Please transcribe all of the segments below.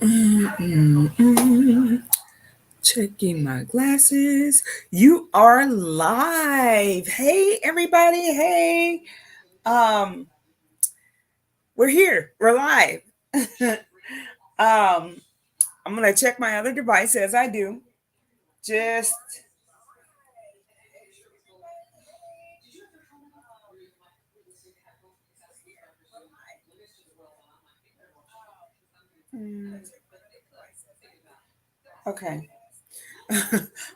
Mm. Checking my glasses. You are live. Hey everybody. Hey. Um we're here. We're live. I'm going to check my other device as I do. Just okay.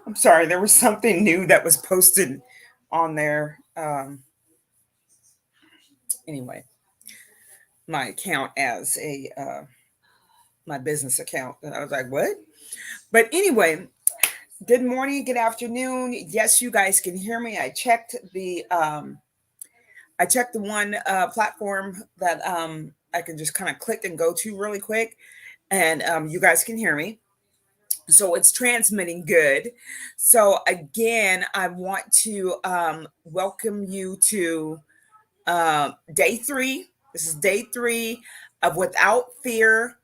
I'm sorry. There was something new that was posted on there. Anyway, my account as a my business account, and I was like, "What?" But anyway, good morning, good afternoon. Yes, you guys can hear me. I checked the one platform that I can just kind of click and go to really quick, and you guys can hear me. So it's transmitting good. So again, I want to welcome you to day three. This is day three of Without Fear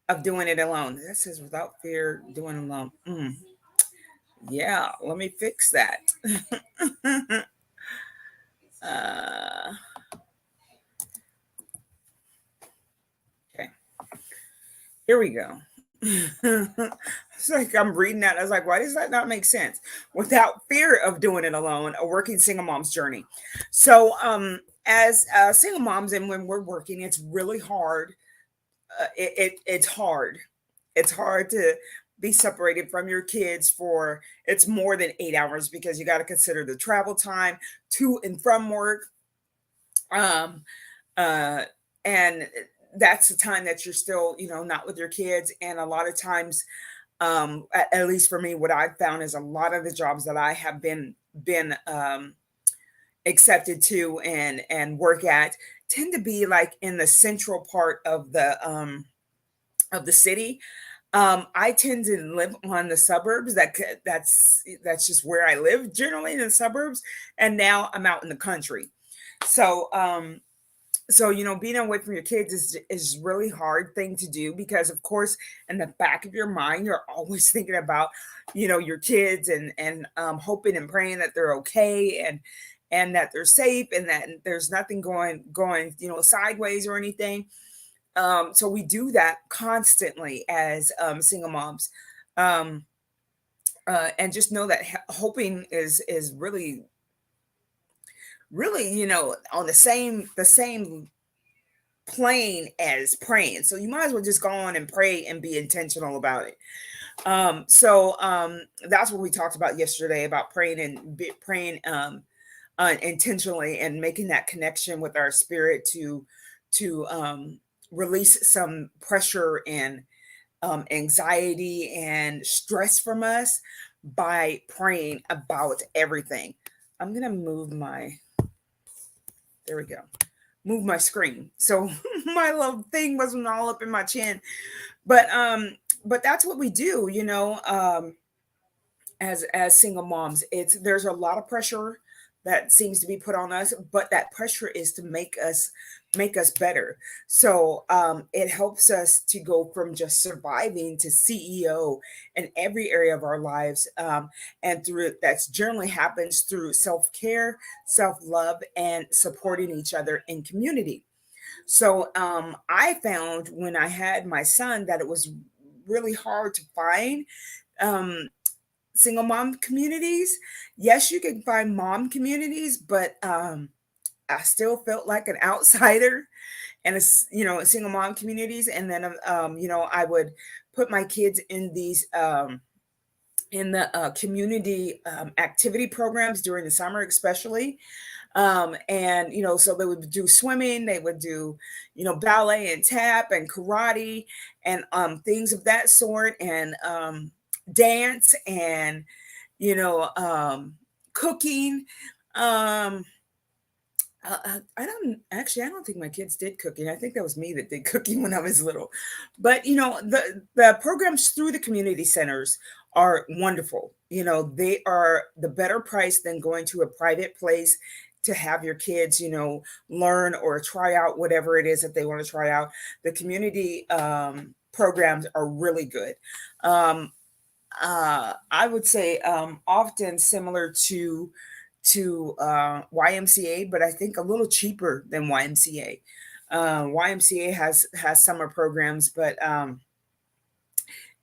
of Doing It Alone. That says without fear doing it alone. Yeah, let me fix that. uh, okay, here we go. It's like I'm reading that. I was like, why does that not make sense? Without fear of doing it alone, a working single mom's journey. So, as single moms, and when we're working, it's really hard. It's hard. It's hard to be separated from your kids for it's more than 8 hours because you got to consider the travel time to and from work. Um, uh, and that's the time that you're still, not with your kids. And a lot of times, at least for me, what I've found is a lot of the jobs that I have been accepted to and work at tend to be like in the central part of the city. I tend to live on the suburbs. That's just where I live, generally in the suburbs. And now I'm out in the country. So being away from your kids is really hard thing to do because of course in the back of your mind you're always thinking about your kids and hoping and praying that they're okay and that they're safe and that there's nothing going sideways or anything. So we do that constantly as single moms. um, and just know that hoping is really on the same plane as praying. So you might as well just go on and pray and be intentional about it. So that's what we talked about yesterday about praying and praying intentionally and making that connection with our spirit to release some pressure and anxiety and stress from us by praying about everything. I'm gonna move my there we go. Move my screen. So my little thing wasn't all up in my chin. But that's what we do, as single moms. There's a lot of pressure that seems to be put on us, but that pressure is to make us better. So it helps us to go from just surviving to CEO in every area of our lives. And through that's generally happens through self-care, self-love, and supporting each other in community. So I found when I had my son that it was really hard to find um, single mom communities. Yes, you can find mom communities, but I still felt like an outsider and single mom communities. And then I would put my kids in these in the community activity programs during the summer, especially. And so they would do swimming, they would do ballet and tap and karate and things of that sort, and dance and you know cooking. um I don't think my kids did cooking. I think that was me that did cooking when I was little. But the programs through the community centers are wonderful. They are the better price than going to a private place to have your kids, learn or try out whatever it is that they want to try out. The community programs are really good. Um, I would say often similar to YMCA, but I think a little cheaper than YMCA. YMCA has summer programs, but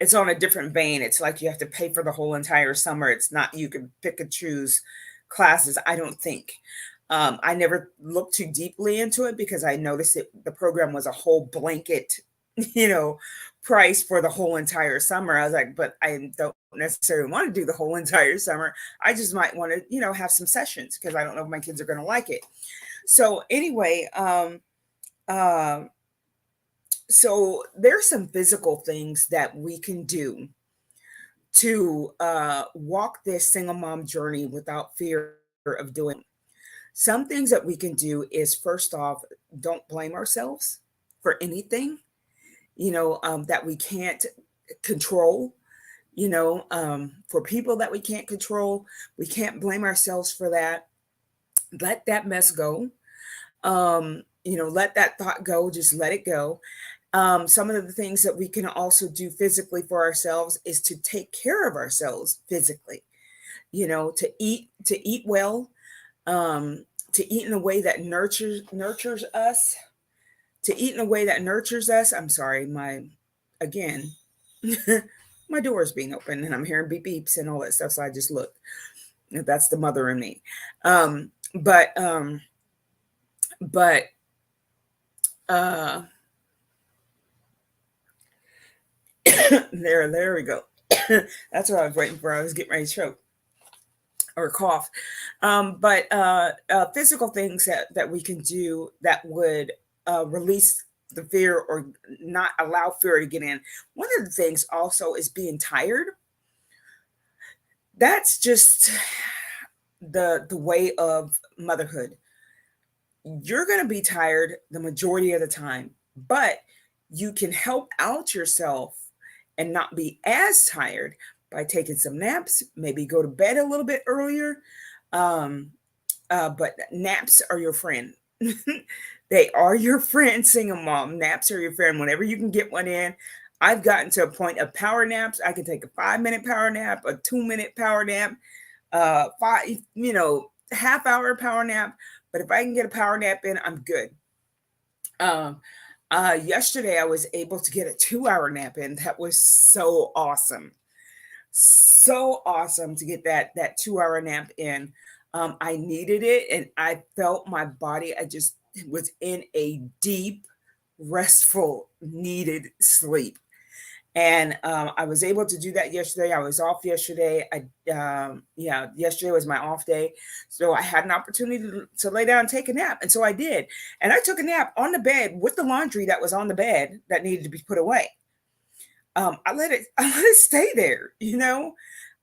it's on a different vein. It's like you have to pay for the whole entire summer. It's not you can pick and choose classes. I don't think. I never looked too deeply into it because I noticed it. The program was a whole blanket, you know, price for the whole entire summer. I was like, but I don't necessarily want to do the whole entire summer. I just might want to, have some sessions because I don't know if my kids are going to like it. So anyway, uh, so there's some physical things that we can do to walk this single mom journey without fear of doing. Some things that we can do is first off, don't blame ourselves for anything, that we can't control. For people that we can't control, we can't blame ourselves for that. Let that mess go. Let that thought go, just let it go. Some of the things that we can also do physically for ourselves is to take care of ourselves physically, to eat well, to eat in a way that nurtures us, to eat in a way that nurtures us. I'm sorry, again, my door is being open and I'm hearing beep beeps and all that stuff. So I just looked. That's the mother in me. Um, but um, but uh, there we go. That's what I was waiting for. I was getting ready to choke or cough. But physical things that we can do that would release the fear or not allow fear to get in. One of the things also is being tired. That's just the way of motherhood. You're going to be tired the majority of the time, but you can help out yourself and not be as tired by taking some naps, maybe go to bed a little bit earlier. Um, but naps are your friend. They are your friend, single mom. Naps are your friend. Whenever you can get one in, I've gotten to a point of power naps. I can take a 5-minute power nap, a 2-minute power nap, five, half hour power nap. But if I can get a power nap in, I'm good. Um, Yesterday I was able to get a 2-hour nap in. That was so awesome. So awesome to get that 2-hour nap in. I needed it and I felt my body. I just was in a deep, restful, needed sleep. And I was able to do that yesterday. I was off yesterday. Yeah, yesterday was my off day, so I had an opportunity to lay down and take a nap, and so I did. And I took a nap on the bed with the laundry that was on the bed that needed to be put away. I let it stay there.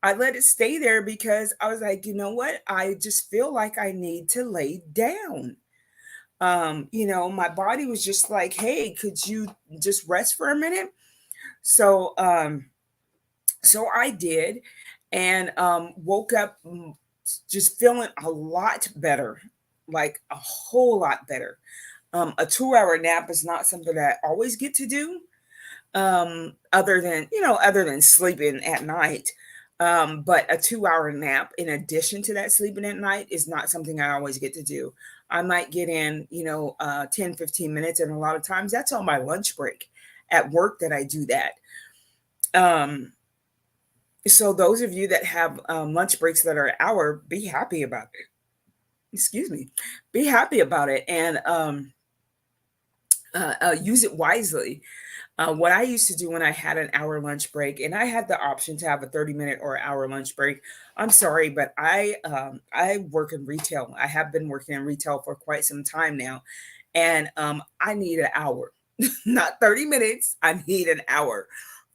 I let it stay there because I was like, you know what? I just feel like I need to lay down. My body was just like, hey, could you just rest for a minute? So, so I did, and woke up just feeling a lot better, like a whole lot better. A 2-hour nap is not something that I always get to do, other than sleeping at night. But a 2-hour nap, in addition to that sleeping at night, is not something I always get to do. I might get in, 10, 15 minutes, and a lot of times that's on my lunch break at work that I do that. Um, so those of you that have lunch breaks that are an hour, be happy about it. Excuse me, be happy about it, and use it wisely. What I used to do when I had an hour lunch break, and I had the option to have a 30-minute or hour lunch break. I'm sorry, but I work in retail. I have been working in retail for quite some time now, and I need an hour, not 30 minutes. I need an hour,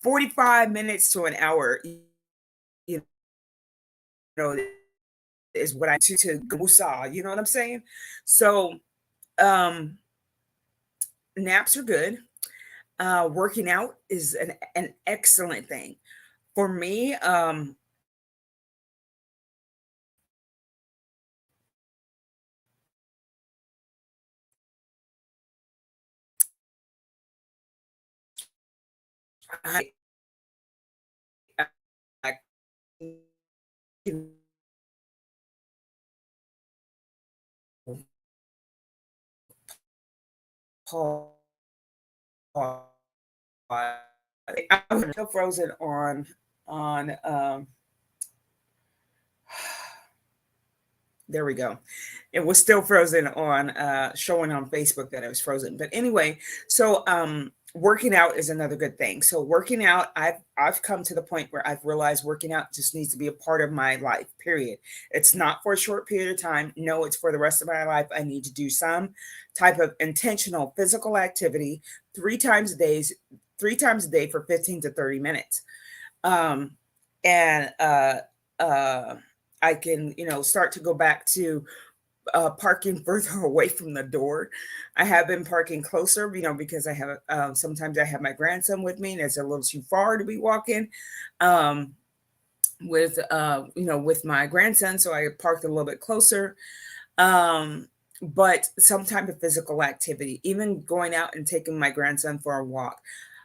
45 minutes to an hour. You know, is what I to Gusa. You know what I'm saying? So um, naps are good. Working out is an excellent thing for me. I, I can pause. I was still frozen on there we go. It was still frozen on showing on Facebook that it was frozen. But anyway, so working out is another good thing. So working out, I've come to the point where I've realized working out just needs to be a part of my life, period. It's not for a short period of time. No, it's for the rest of my life. I need to do some type of intentional physical activity 3 times a day, 3 times a day for 15 to 30 minutes. Um, and I can, start to go back to parking further away from the door. I have been parking closer, because I have sometimes I have my grandson with me, and it's a little too far to be walking um, with my grandson. So I parked a little bit closer. Um, but some type of physical activity, even going out and taking my grandson for a walk.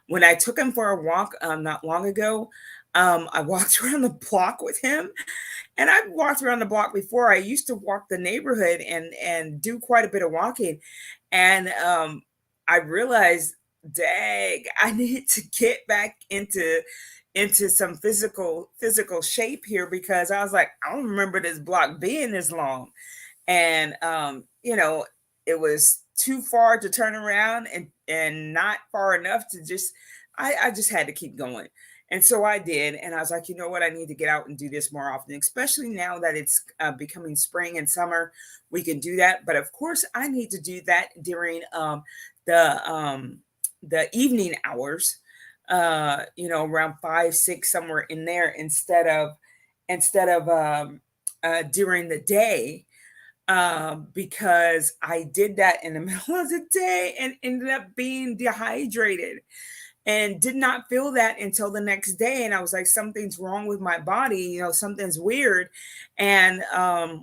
When I took him for a walk not long ago, I walked around the block with him, and I've walked around the block before. I used to walk the neighborhood and do quite a bit of walking. And I realized, dang, I need to get back into some physical shape here, because I was like, I don't remember this block being this long. And it was too far to turn around, and not far enough to just I just had to keep going. And so I did, and I was like, you know what, I need to get out and do this more often, especially now that it's becoming spring and summer. We can do that, but of course I need to do that during the um the evening hours, around 5 6, somewhere in there, instead of during the day, because I did that in the middle of the day and ended up being dehydrated and did not feel that until the next day. And I was like, something's wrong with my body, something's weird. And uh,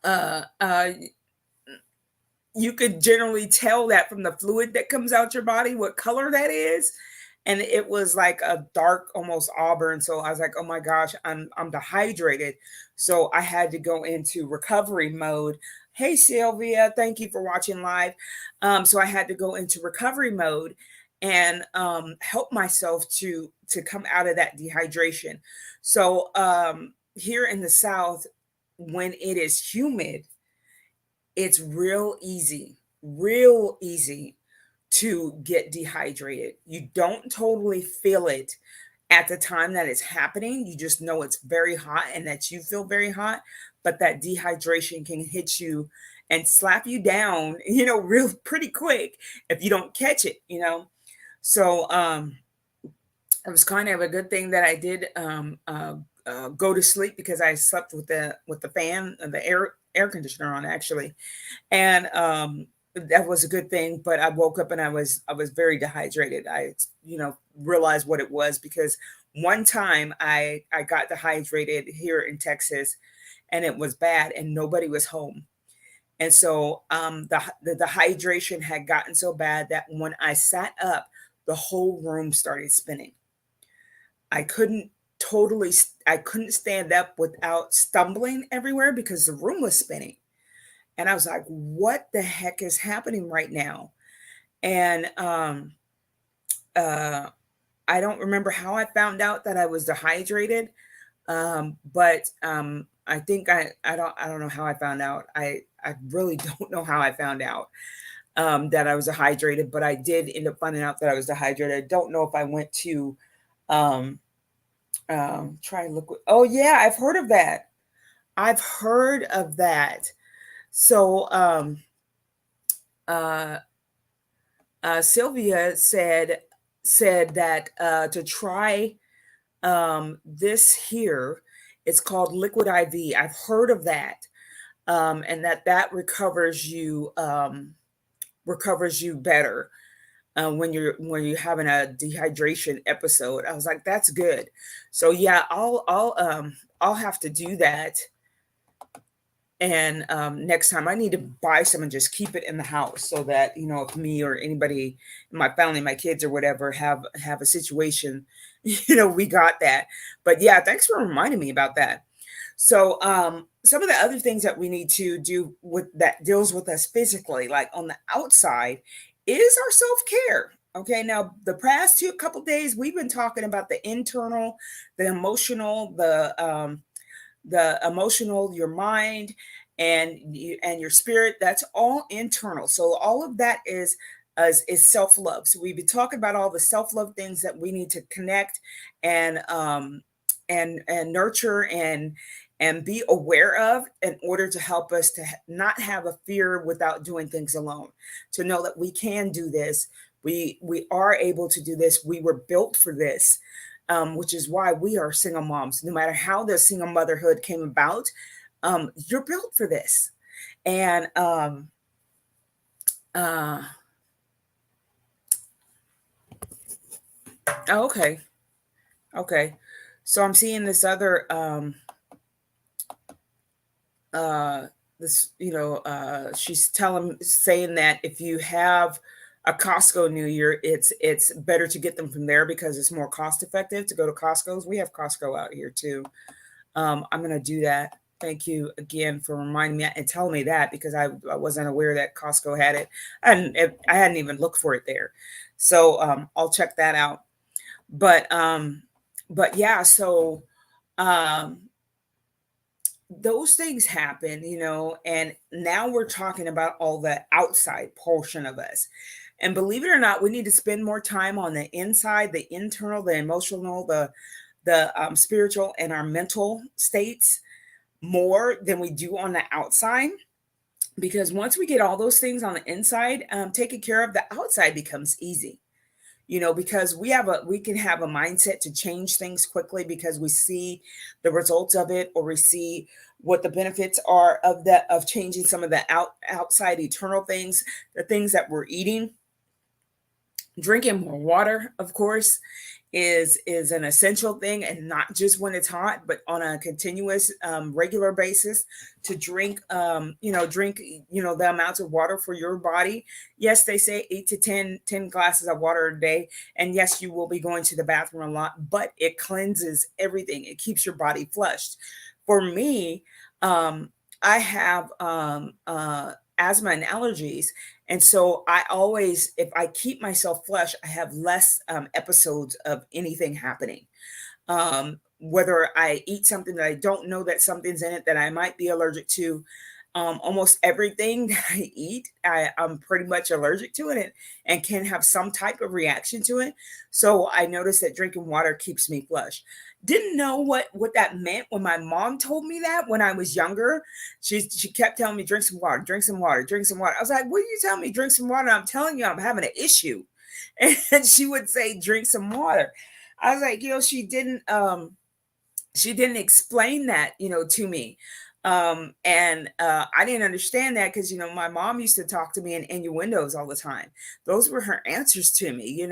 uh, you could generally tell that from the fluid that comes out your body, what color that is. And it was like a dark, almost auburn. So I was like, oh my gosh, I'm dehydrated. So I had to go into recovery mode. Hey Sylvia, thank you for watching live. So I had to go into recovery mode and help myself to come out of that dehydration. So here in the South, when it is humid, it's real easy to get dehydrated. You don't totally feel it at the time that it's happening. You just know it's very hot and that you feel very hot, but that dehydration can hit you and slap you down, real pretty quick if you don't catch it. So it was kind of a good thing that I did go to sleep, because I slept with the fan and the air conditioner on, actually. And that was a good thing. But I woke up and I was very dehydrated. I realized what it was, because one time I got dehydrated here in Texas, and it was bad, and nobody was home. And so the dehydration had gotten so bad that when I sat up, the whole room started spinning. I couldn't I couldn't stand up without stumbling everywhere, because the room was spinning. And I was like, what the heck is happening right now? And uh, I don't remember how I found out that I was dehydrated. But I think I don't know how I found out. I really don't know how I found out that I was dehydrated, but I did end up finding out that I was dehydrated. I don't know if I went to um, try liquid. Oh yeah, I've heard of that. I've heard of that. So uh, Sylvia said that to try this here. It's called Liquid IV. I've heard of that, and that recovers you better when you're having a dehydration episode. I was like, that's good. So yeah, I'll have to do that And next time I need to buy some and just keep it in the house so that, if me or anybody in my family, my kids or whatever have a situation, we got that. But yeah, thanks for reminding me about that. So some of the other things that we need to do with that deals with us physically, like on the outside, is our self-care. Okay, now the past two couple days we've been talking about the internal, the emotional, your mind and your spirit. That's all internal. So all of that is self-love. So we've been talking about all the self-love things that we need to connect and nurture and be aware of in order to help us to not have a fear without doing things alone, to know that we can do this. We are able to do this. We were built for this, which is why we are single moms. No matter how the single motherhood came about, you're built for this. And uh, oh, okay, okay. So I'm seeing this other uh, she's saying that if you have a Costco New Year, it's better to get them from there because it's more cost effective to go to Costco's. We have Costco out here too. I'm gonna do that. Thank you again for reminding me and telling me that because I wasn't aware that Costco had it. I hadn't even looked for it there. So I'll check that out. But yeah, so um those things happen, and now we're talking about all the outside portion of us. And believe it or not, we need to spend more time on the inside, the internal, the emotional, the spiritual, and our mental states more than we do on the outside. Because once we get all those things on the inside taken care of, the outside becomes easy. Because we can have a mindset to change things quickly because we see the results of it, or we see what the benefits are of changing some of the outside eternal things, the things that we're eating. Drinking more water, of course, is an essential thing, and not just when it's hot, but on a continuous, regular basis. To drink the amounts of water for your body. Yes, they say 8 to 10 glasses of water a day, and yes, you will be going to the bathroom a lot, but it cleanses everything. It keeps your body flushed. For me, I have asthma and allergies, and so I always, if I keep myself flush, I have less episodes of anything happening. Whether I eat something that I don't know that something's in it that I might be allergic to, almost everything that I eat, I'm pretty much allergic to it, and can have some type of reaction to it. So I noticed that drinking water keeps me flush. Didn't know what that meant when my mom told me that when I was younger. She kept telling me, drink some water, drink some water, drink some water. I was like, what are you telling me? Drink some water. I'm telling you I'm having an issue. And she would say, drink some water. I was like, she didn't explain that, to me. And I didn't understand that because, my mom used to talk to me in innuendos all the time. Those were her answers to me.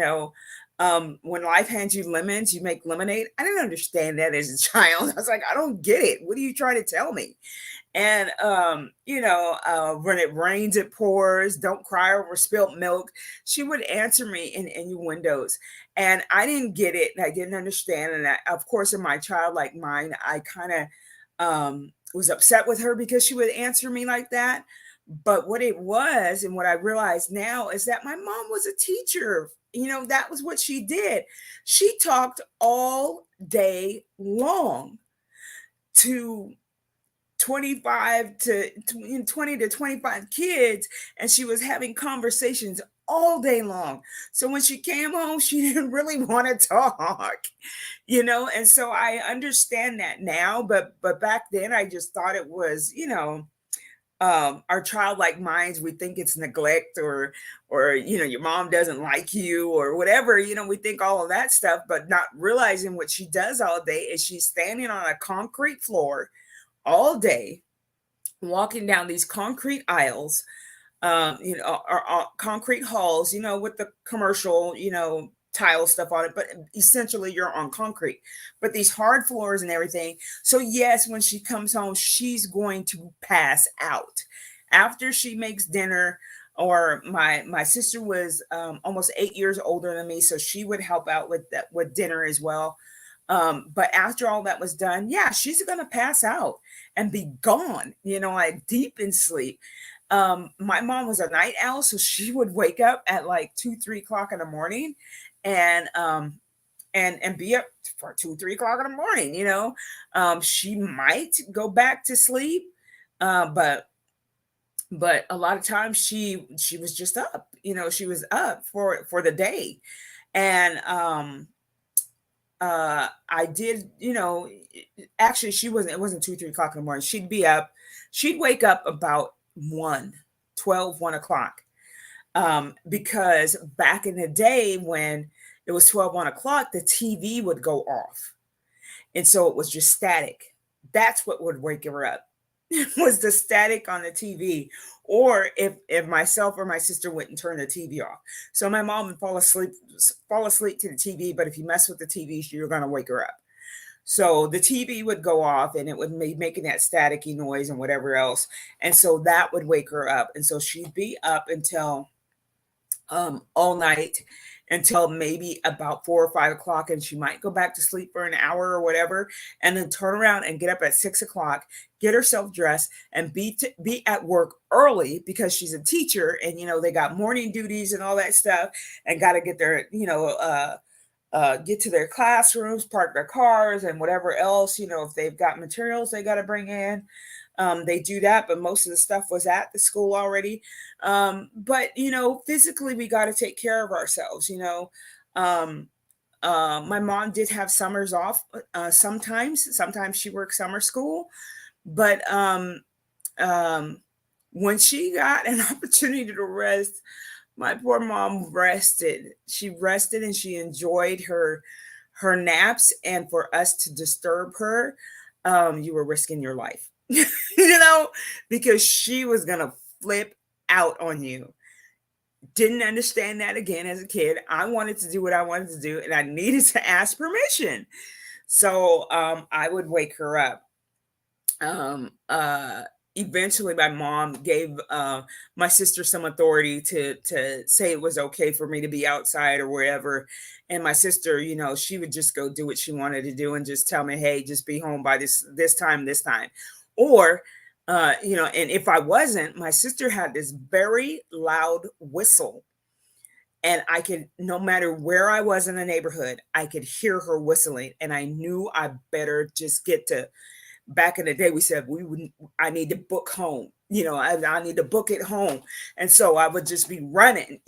When life hands you lemons, you make lemonade. I didn't understand that as a child. I was like, I don't get it. What are you trying to tell me? And when it rains, it pours. Don't cry over spilt milk. She would answer me in innuendos, and I didn't get it, and I didn't understand. And of course, in my childlike mind, I kind of was upset with her because she would answer me like that. But what it was, and what I realize now, is that my mom was a teacher. That was what she did. She talked all day long to 25 to 20 to 25 kids, and she was having conversations all day long. So when she came home, she didn't really want to talk, and so I understand that now, but back then I just thought it was, our childlike minds, we think it's neglect, or your mom doesn't like you or whatever. We think all of that stuff, but not realizing what she does all day is she's standing on a concrete floor all day, walking down these concrete aisles, or concrete halls, with the commercial, tile stuff on it, but essentially you're on concrete. But these hard floors and everything. So yes, when she comes home, she's going to pass out after she makes dinner. Or my sister was almost 8 years older than me, so she would help out with that with dinner as well. But after all that was done, yeah, she's gonna pass out and be gone, like deep in sleep. My mom was a night owl, so she would wake up at like 2, 3 o'clock in the morning, and and be up for 2, 3 o'clock in the morning. She might go back to sleep, but a lot of times she was just up. She was up for the day, and I did, actually she wasn't it wasn't 2, 3 o'clock in the morning. She'd wake up about 1, 12, 1 o'clock. Because back in the day when it was 12, 1 o'clock, the TV would go off. And so it was just static. That's what would wake her up. Was the static on the TV, or if myself or my sister wouldn't turn the TV off. So my mom would fall asleep to the TV, but if you mess with the TV, you're gonna wake her up. So the TV would go off and it would be making that staticky noise and whatever else. And so that would wake her up. And so she'd be up until all night, until maybe about 4 or 5 o'clock, and she might go back to sleep for an hour or whatever, and then turn around and get up at 6 o'clock, get herself dressed, and be at work early because she's a teacher, and they got morning duties and all that stuff, and got to get their get to their classrooms, park their cars, and whatever else, if they've got materials they got to bring in. They do that, but most of the stuff was at the school already. But physically, we got to take care of ourselves. Um, my mom did have summers off. Sometimes she worked summer school, but um, when she got an opportunity to rest, my poor mom rested. She rested and she enjoyed her naps. And for us to disturb her, you were risking your life, because she was gonna flip out on you. Didn't understand that again as a kid. I wanted to do what I wanted to do, and I needed to ask permission. So I would wake her up. um uh Eventually my mom gave my sister some authority to say it was okay for me to be outside or wherever. And my sister, she would just go do what she wanted to do and just tell me, hey, just be home by this time. Or and if I wasn't, my sister had this very loud whistle, and I could, no matter where I was in the neighborhood, I could hear her whistling, and I knew I better just get to. Back in the day, we said we wouldn't. I need to book home. I need to book it home, and so I would just be running.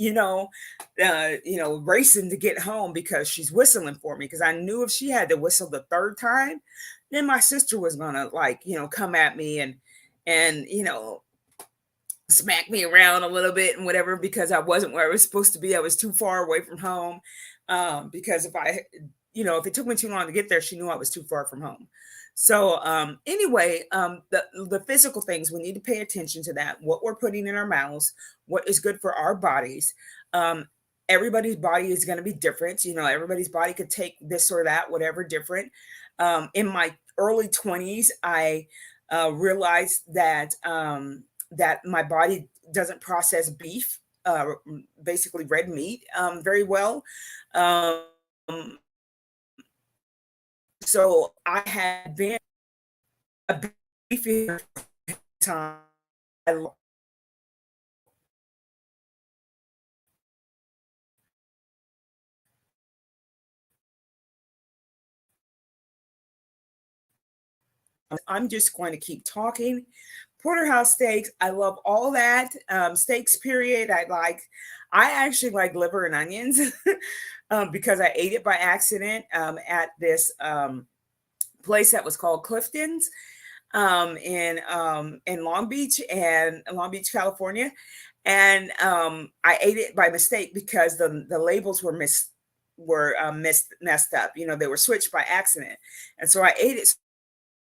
Racing to get home because she's whistling for me. Because I knew if she had to whistle the third time, then my sister was gonna come at me and smack me around a little bit and whatever, because I wasn't where I was supposed to be. I was too far away from home. Because if it took me too long to get there, she knew I was too far from home. So anyway, the physical things, we need to pay attention to that. What we're putting in our mouths, what is good for our bodies. Everybody's body is going to be different. Everybody's body could take this or that, whatever, different. In my early 20s, I realized that my body doesn't process beef, basically red meat, very well. Um, so I had been a beef eater for a time. I'm just going to keep talking. Porterhouse steaks, I love all that. Steaks, period. I actually like liver and onions because I ate it by accident at this place that was called Clifton's in Long Beach, California. And I ate it by mistake because the labels messed up. They were switched by accident, and so I ate it.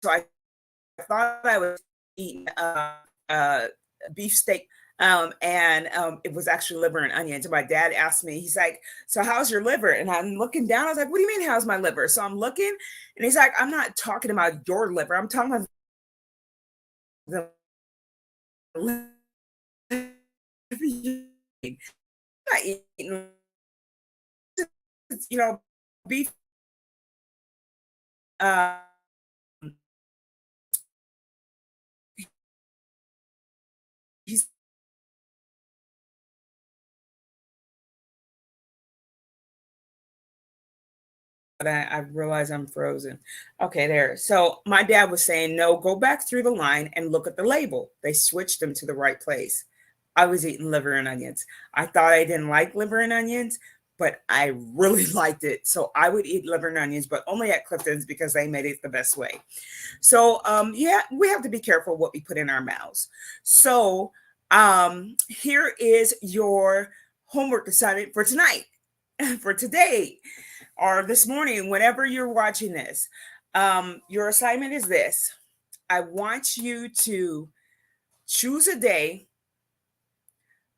So I thought I was eating uh, beef steak. And it was actually liver and onions. And my dad asked me, he's like, "So how's your liver?" And I'm looking down. I was like, "What do you mean, how's my liver?" So I'm looking, and he's like, "I'm not talking about your liver. I'm talking about the liver you eat. I'm not eating, you know, beef." Um, he's but I realize I'm frozen. Okay, there. So my dad was saying, no, go back through the line and look at the label. They switched them to the right place. I was eating liver and onions. I thought I didn't like liver and onions, but I really liked it. So I would eat liver and onions, but only at Clifton's because they made it the best way. So yeah, we have to be careful what we put in our mouths. So here is your homework assignment for tonight, for today or this morning, whenever you're watching this. Your assignment is this. I want you to choose a day.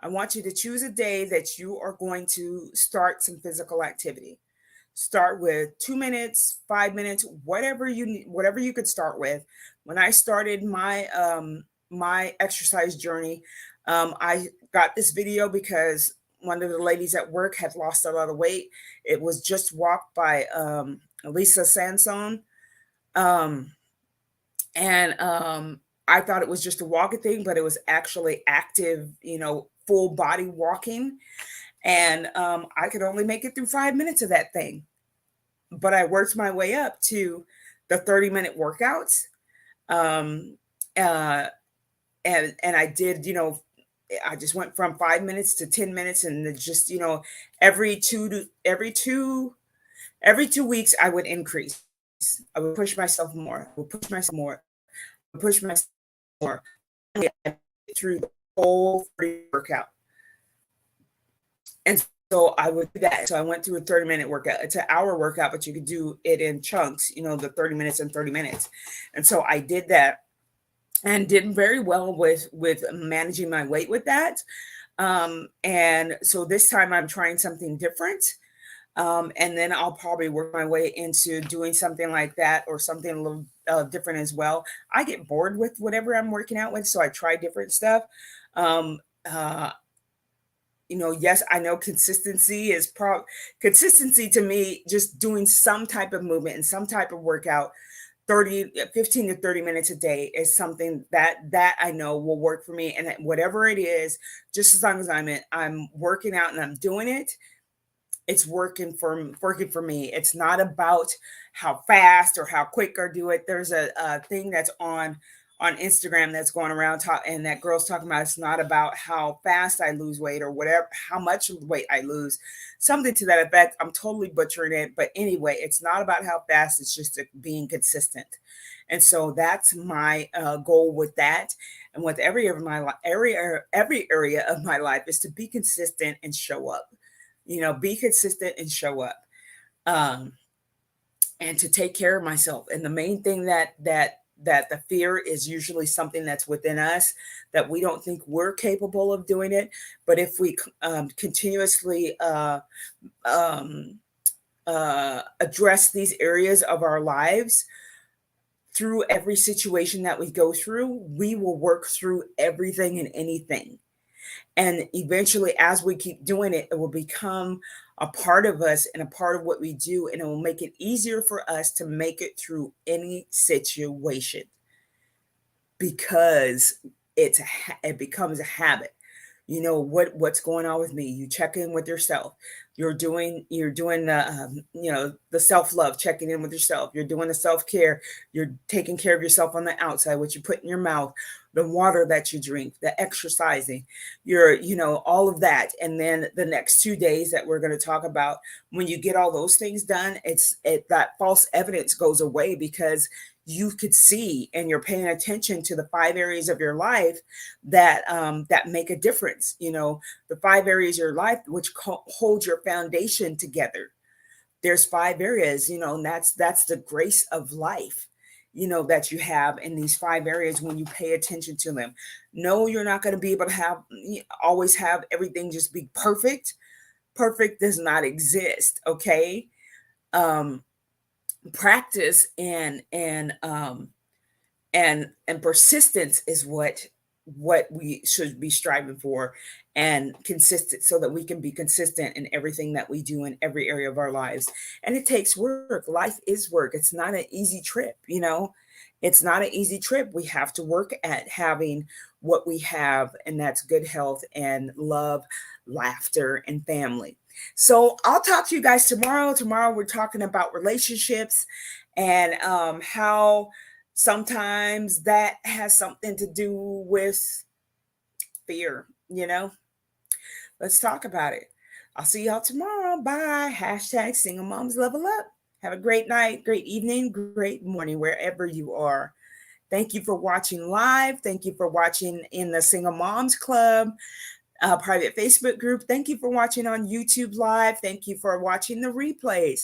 I want you to choose a day that you are going to start some physical activity. Start with 2 minutes, 5 minutes, whatever you need, whatever you could start with. When I started my exercise journey, I got this video because one of the ladies at work had lost a lot of weight. It was Just Walk by Lisa Sansone. Um, and I thought it was just a walking thing, but it was actually active, full body walking. And I could only make it through 5 minutes of that thing, but I worked my way up to the 30-minute workouts. Um, uh, and I did, I just went from 5 minutes to 10 minutes, and then just, every two to every 2 weeks I would increase. I would push myself more. I would push myself more. I would push myself more. Through the whole free workout. And so I would do that. So I went through a 30-minute workout. It's an hour workout, but you could do it in chunks, the 30 minutes and 30 minutes. And so I did that and did very well with managing my weight with that. And so this time I'm trying something different. And then I'll probably work my way into doing something like that or something a little different as well. I get bored with whatever I'm working out with, so I try different stuff. Um, uh, yes, I know consistency to me, just doing some type of movement and some type of workout 15 to 30 minutes a day is something that I know will work for me. And that whatever it is, just as long as I'm working out and I'm doing it, it's working for me. It's not about how fast or how quick I do it. There's a thing that's on Instagram that's going around and that girl's talking about it's not about how fast I lose weight or whatever, how much weight I lose, something to that effect. I'm totally butchering it, but anyway, it's not about how fast. It's just being consistent, and so that's my goal with that. And with every area of my life is to be consistent and show up. Be consistent and show up. Um, and to take care of myself. And the main thing that the fear is usually something that's within us that we don't think we're capable of doing it. But if we continuously um, address these areas of our lives through every situation that we go through, we will work through everything and anything. And eventually, as we keep doing it, it will become a part of us and a part of what we do. And it will make it easier for us to make it through any situation because it becomes a habit. What's going on with me. You check in with yourself. You're doing the self-love, checking in with yourself. You're doing the self-care. You're taking care of yourself on the outside, what you put in your mouth, the water that you drink, the exercising, all of that. And then the next 2 days that we're going to talk about, when you get all those things done, that false evidence goes away because you could see and you're paying attention to the 5 areas of your life that make a difference. The 5 areas of your life which hold your foundation together. There's 5 areas, and that's the grace of life. that you have in these 5 areas when you pay attention to them. No, you're not going to be able to always have everything just be perfect. Perfect does not exist. Okay. um Practice and persistence is what we should be striving for, and consistent, so that we can be consistent in everything that we do in every area of our lives. And it takes work. Life is work. It's not an easy trip. It's not an easy trip. We have to work at having what we have, and that's good health and love, laughter, and family. So I'll talk to you guys tomorrow. Tomorrow we're talking about relationships, and how sometimes that has something to do with fear. Let's talk about it. I'll see y'all tomorrow. Bye. Hashtag single moms level up. Have a great night, great evening, great morning, wherever you are. Thank you for watching live. Thank you for watching in the Single Moms Club private Facebook group. Thank you for watching on YouTube Live. Thank you for watching the replays.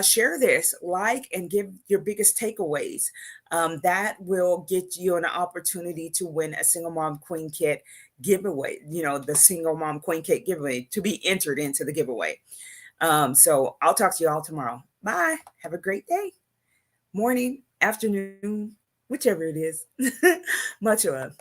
Share this, like, and give your biggest takeaways. That will get you an opportunity to win a Single Mom Queen Kit giveaway, the Single Mom Queen Kit giveaway, to be entered into the giveaway. So I'll talk to you all tomorrow. Bye. Have a great day, morning, afternoon, whichever it is. Much love.